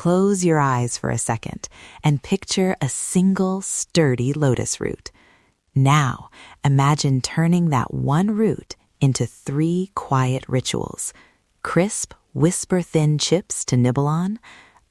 Close your eyes for a second and picture a single sturdy lotus root. Now, imagine turning that one root into 3 quiet rituals: crisp, whisper-thin chips to nibble on,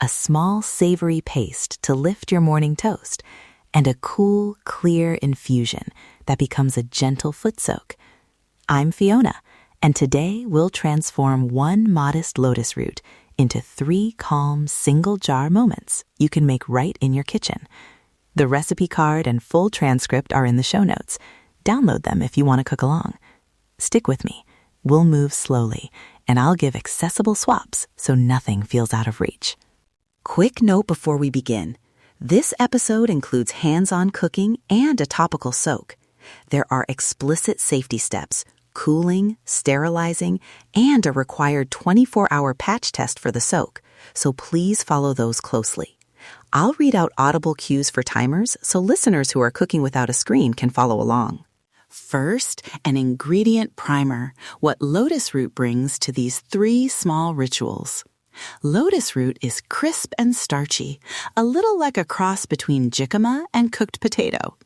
a small savory paste to lift your morning toast, and a cool, clear infusion that becomes a gentle foot soak. I'm Fiona, and today we'll transform one modest lotus root into 3 calm, single-jar moments you can make right in your kitchen. The recipe card and full transcript are in the show notes. Download them if you want to cook along. Stick with me. We'll move slowly, and I'll give accessible swaps so nothing feels out of reach. Quick note before we begin. This episode includes hands-on cooking and a topical soak. There are explicit safety steps, cooling, sterilizing, and a required 24-hour patch test for the soak, so please follow those closely. I'll read out audible cues for timers so listeners who are cooking without a screen can follow along. First, an ingredient primer, what lotus root brings to these 3 small rituals. Lotus root is crisp and starchy, a little like a cross between jicama and cooked potato.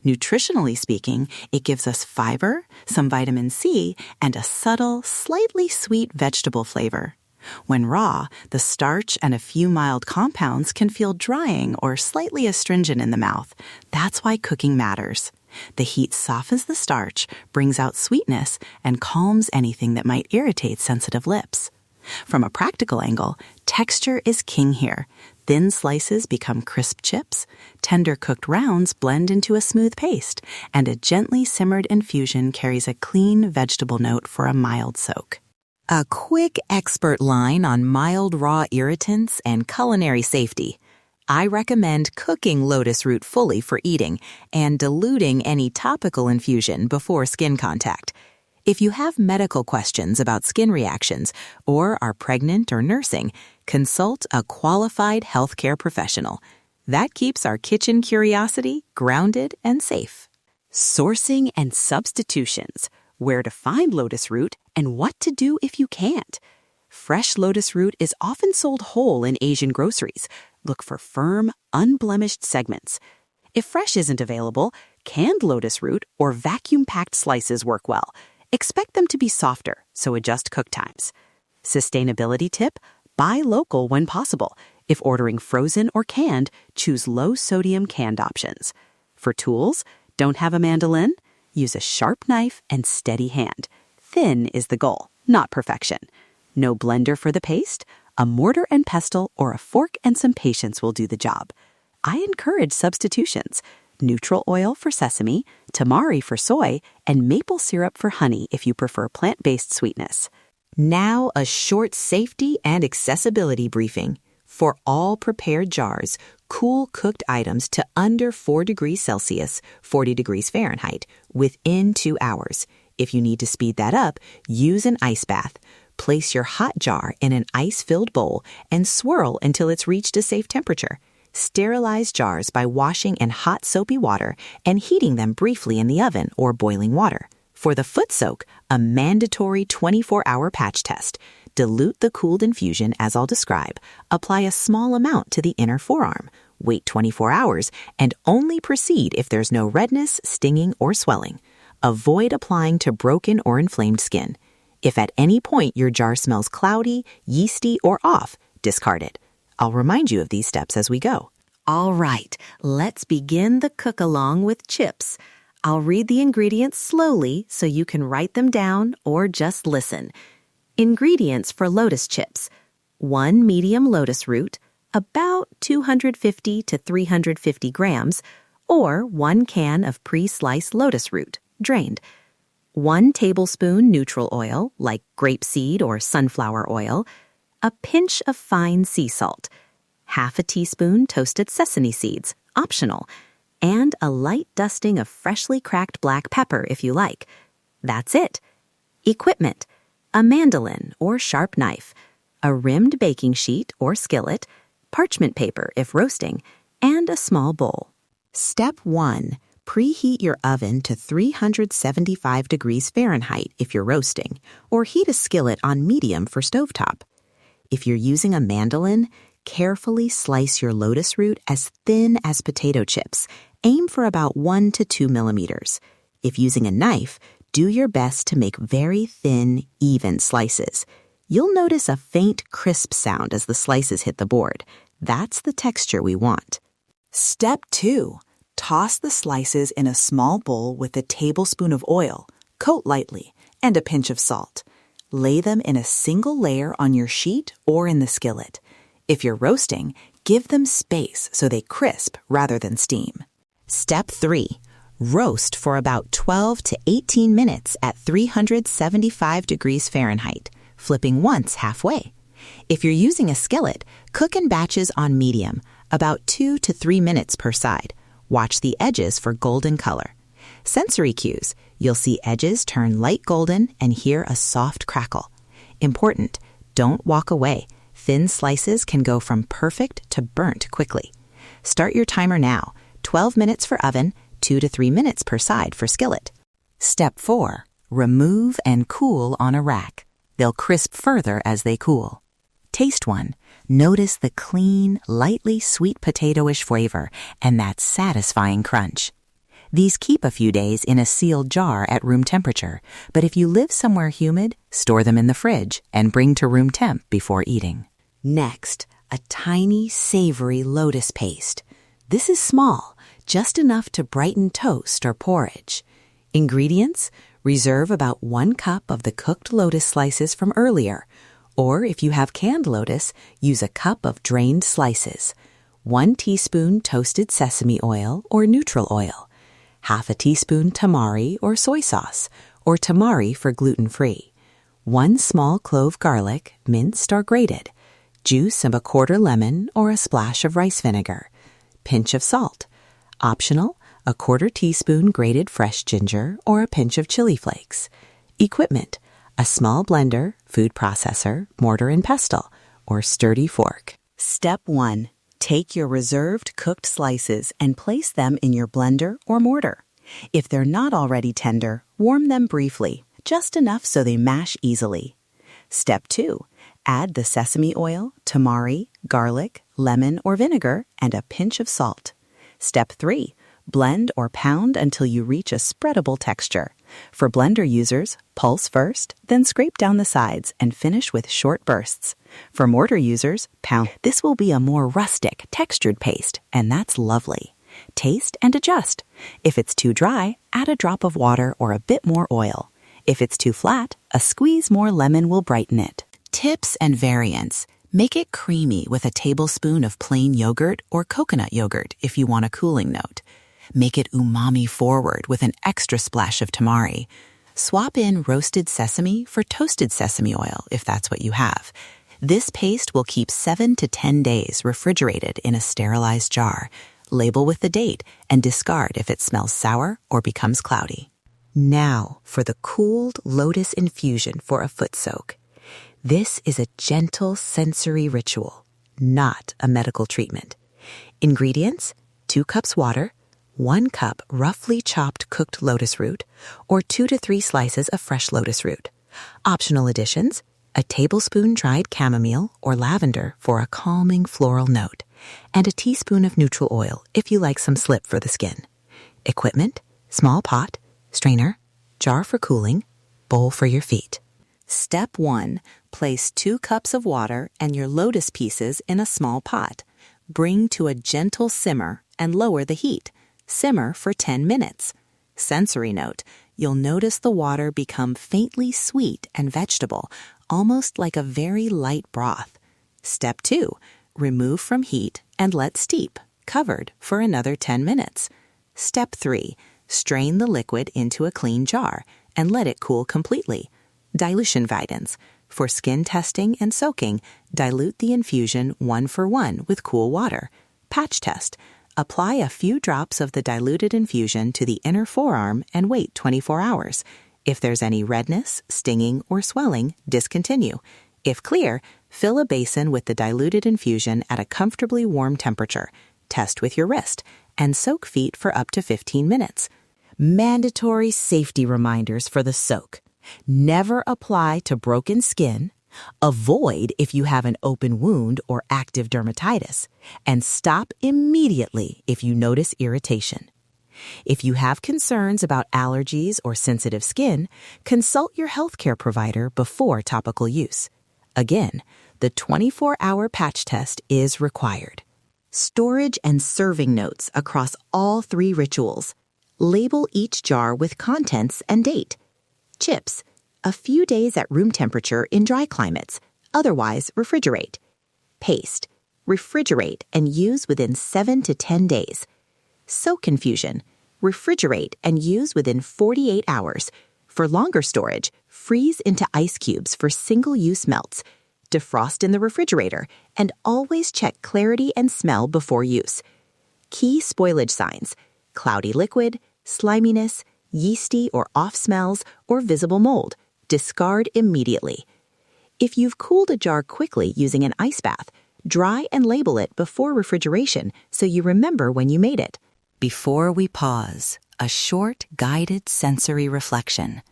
Nutritionally speaking, it gives us fiber, some vitamin C, and a subtle, slightly sweet vegetable flavor. When raw, the starch and a few mild compounds can feel drying or slightly astringent in the mouth. That's why cooking matters. The heat softens the starch, brings out sweetness, and calms anything that might irritate sensitive lips. From a practical angle, texture is king here. Thin slices become crisp chips, tender cooked rounds blend into a smooth paste, and a gently simmered infusion carries a clean vegetable note for a mild soak. A quick expert line on mild raw irritants and culinary safety. I recommend cooking lotus root fully for eating and diluting any topical infusion before skin contact. If you have medical questions about skin reactions or are pregnant or nursing, consult a qualified healthcare professional. That keeps our kitchen curiosity grounded and safe. Sourcing and substitutions. Where to find lotus root and what to do if you can't. Fresh lotus root is often sold whole in Asian groceries. Look for firm, unblemished segments. If fresh isn't available, canned lotus root or vacuum-packed slices work well. Expect them to be softer, so adjust cook times. Sustainability tip: buy local when possible. If ordering frozen or canned, choose low-sodium canned options. For tools, don't have a mandolin? Use a sharp knife and steady hand. Thin is the goal, not perfection. No blender for the paste? A mortar and pestle or a fork and some patience will do the job. I encourage substitutions. Neutral oil for sesame, tamari for soy, and maple syrup for honey if you prefer plant-based sweetness. Now a short safety and accessibility briefing. For all prepared jars, cool cooked items to under 4 degrees Celsius, 40 degrees Fahrenheit, within 2 hours. If you need to speed that up, use an ice bath. Place your hot jar in an ice-filled bowl and swirl until it's reached a safe temperature. Sterilize jars by washing in hot soapy water and heating them briefly in the oven or boiling water. For the foot soak, a mandatory 24-hour patch test. Dilute the cooled infusion as I'll describe. Apply a small amount to the inner forearm. Wait 24 hours and only proceed if there's no redness, stinging, or swelling. Avoid applying to broken or inflamed skin. If at any point your jar smells cloudy, yeasty, or off, discard it. I'll remind you of these steps as we go. All right, let's begin the cook-along with chips. I'll read the ingredients slowly so you can write them down or just listen. Ingredients for lotus chips: 1 medium lotus root, about 250 to 350 grams, or 1 can of pre-sliced lotus root, drained. 1 tablespoon neutral oil, like grapeseed or sunflower oil. A pinch of fine sea salt. Half a teaspoon toasted sesame seeds, optional. And a light dusting of freshly cracked black pepper if you like. That's it. Equipment: a mandolin or sharp knife, a rimmed baking sheet or skillet, parchment paper if roasting, and a small bowl. Step 1. Preheat your oven to 375 degrees Fahrenheit if you're roasting, or heat a skillet on medium for stovetop. If you're using a mandolin, Carefully slice your lotus root as thin as potato chips. Aim for about 1 to 2 millimeters. If using a knife, do your best to make very thin, even slices. You'll notice a faint crisp sound as the slices hit the board. That's the texture we want. Step 2. Toss the slices in a small bowl with a tablespoon of oil, coat lightly, and a pinch of salt. Lay them in a single layer on your sheet or in the skillet. If you're roasting, give them space so they crisp rather than steam. Step 3. Roast for about 12 to 18 minutes at 375 degrees Fahrenheit, flipping once halfway. If you're using a skillet, cook in batches on medium, about 2 to 3 minutes per side. Watch the edges for golden color. Sensory cues: you'll see edges turn light golden and hear a soft crackle. Important, don't walk away. Thin slices can go from perfect to burnt quickly. Start your timer now. 12 minutes for oven, 2 to 3 minutes per side for skillet. Step 4. Remove and cool on a rack. They'll crisp further as they cool. Taste one. Notice the clean, lightly sweet potato-ish flavor and that satisfying crunch. These keep a few days in a sealed jar at room temperature, but if you live somewhere humid, store them in the fridge and bring to room temp before eating. Next, a tiny, savory lotus paste. This is small, just enough to brighten toast or porridge. Ingredients: reserve about 1 cup of the cooked lotus slices from earlier, or if you have canned lotus, use a cup of drained slices. 1 teaspoon toasted sesame oil or neutral oil. Half a teaspoon tamari or soy sauce, or tamari for gluten-free. 1 small clove garlic, minced or grated. Juice of a quarter lemon or a splash of rice vinegar. Pinch of salt. Optional, a quarter teaspoon grated fresh ginger or a pinch of chili flakes. Equipment: a small blender, food processor, mortar and pestle, or sturdy fork. Step 1. Take your reserved cooked slices and place them in your blender or mortar. If they're not already tender, warm them briefly, just enough so they mash easily. Step 2. Add the sesame oil, tamari, garlic, lemon or vinegar, and a pinch of salt. Step 3. Blend or pound until you reach a spreadable texture. For blender users, pulse first, then scrape down the sides and finish with short bursts. For mortar users, pound. This will be a more rustic, textured paste, and that's lovely. Taste and adjust. If it's too dry, add a drop of water or a bit more oil. If it's too flat, a squeeze more lemon will brighten it. Tips and variants. Make it creamy with a tablespoon of plain yogurt or coconut yogurt if you want a cooling note. Make it umami forward with an extra splash of tamari. Swap in roasted sesame for toasted sesame oil if that's what you have. This paste will keep 7 to 10 days refrigerated in a sterilized jar. Label with the date and discard if it smells sour or becomes cloudy. Now for the cooled lotus infusion for a foot soak. This is a gentle sensory ritual, not a medical treatment. Ingredients: 2 cups water, 1 cup roughly chopped cooked lotus root, or 2 to 3 slices of fresh lotus root. Optional additions: a tablespoon dried chamomile or lavender for a calming floral note, and a teaspoon of neutral oil if you like some slip for the skin. Equipment: small pot, strainer, jar for cooling, bowl for your feet. Step 1. Place 2 cups of water and your lotus pieces in a small pot. Bring to a gentle simmer and lower the heat. Simmer for 10 minutes. Sensory note: you'll notice the water become faintly sweet and vegetable, almost like a very light broth. Step 2. Remove from heat and let steep, covered, for another 10 minutes. Step 3. Strain the liquid into a clean jar and let it cool completely. Dilution guidance. For skin testing and soaking, dilute the infusion 1-for-1 with cool water. Patch test. Apply a few drops of the diluted infusion to the inner forearm and wait 24 hours. If there's any redness, stinging, or swelling, discontinue. If clear, fill a basin with the diluted infusion at a comfortably warm temperature. Test with your wrist, and soak feet for up to 15 minutes. Mandatory safety reminders for the soak. Never apply to broken skin, Avoid if you have an open wound or active dermatitis, and stop immediately if you notice irritation. If you have concerns about allergies or sensitive skin, consult your healthcare provider before topical use. Again, the 24-hour patch test is required. Storage and serving notes across all 3 rituals. Label each jar with contents and date. Chips, a few days at room temperature in dry climates, otherwise refrigerate. Paste, refrigerate and use within 7 to 10 days. Soak infusion, refrigerate and use within 48 hours. For longer storage, freeze into ice cubes for single-use melts. Defrost in the refrigerator, and always check clarity and smell before use. Key spoilage signs: cloudy liquid, sliminess, yeasty or off smells, or visible mold. Discard immediately. If you've cooled a jar quickly using an ice bath, dry and label it before refrigeration so you remember when you made it. Before we pause, a short guided sensory reflection.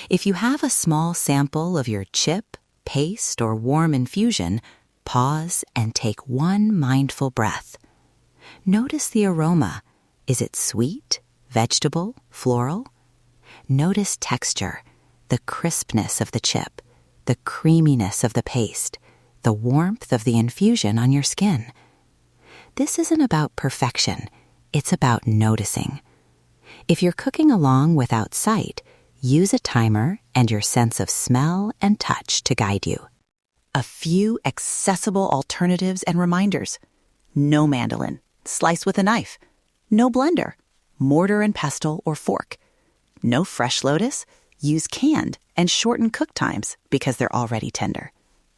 If you have a small sample of your chip, paste, or warm infusion, pause and take one mindful breath. Notice the aroma. Is it sweet, vegetable, floral? Notice texture, the crispness of the chip, the creaminess of the paste, the warmth of the infusion on your skin. This isn't about perfection. It's about noticing. If you're cooking along without sight, use a timer and your sense of smell and touch to guide you. A few accessible alternatives and reminders. No mandolin. Slice with a knife. No blender. Mortar and pestle or fork. No fresh lotus. Use canned and shorten cook times because they're already tender.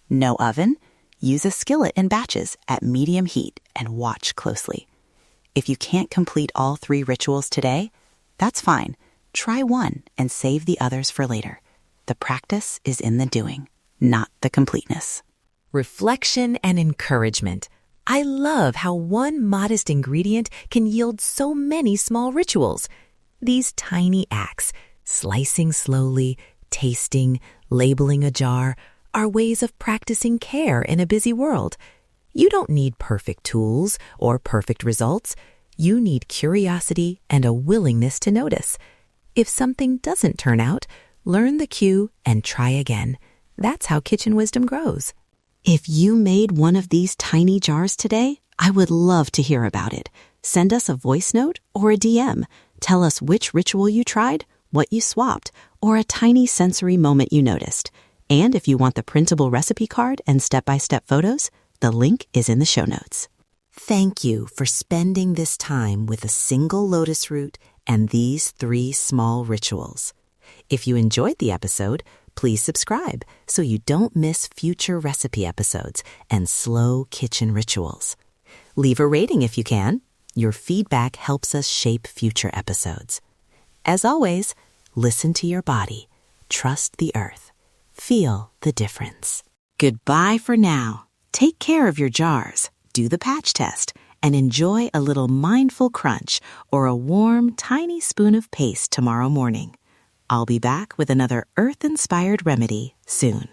No oven. Use a skillet in batches at medium heat and watch closely. If you can't complete all 3 rituals today, that's fine. Try one and save the others for later. The practice is in the doing, not the completeness. Reflection and encouragement. I love how one modest ingredient can yield so many small rituals. These tiny acts, slicing slowly, tasting, labeling a jar, are ways of practicing care in a busy world. You don't need perfect tools or perfect results. You need curiosity and a willingness to notice. If something doesn't turn out, learn the cue and try again. That's how kitchen wisdom grows. If you made one of these tiny jars today, I would love to hear about it. Send us a voice note or a DM. Tell us which ritual you tried, what you swapped, or a tiny sensory moment you noticed. And if you want the printable recipe card and step-by-step photos, the link is in the show notes. Thank you for spending this time with a single lotus root and these 3 small rituals. If you enjoyed the episode, please subscribe so you don't miss future recipe episodes and slow kitchen rituals. Leave a rating if you can. Your feedback helps us shape future episodes. As always, listen to your body. Trust the earth. Feel the difference. Goodbye for now. Take care of your jars, do the patch test, and enjoy a little mindful crunch or a warm, tiny spoon of paste tomorrow morning. I'll be back with another earth-inspired remedy soon.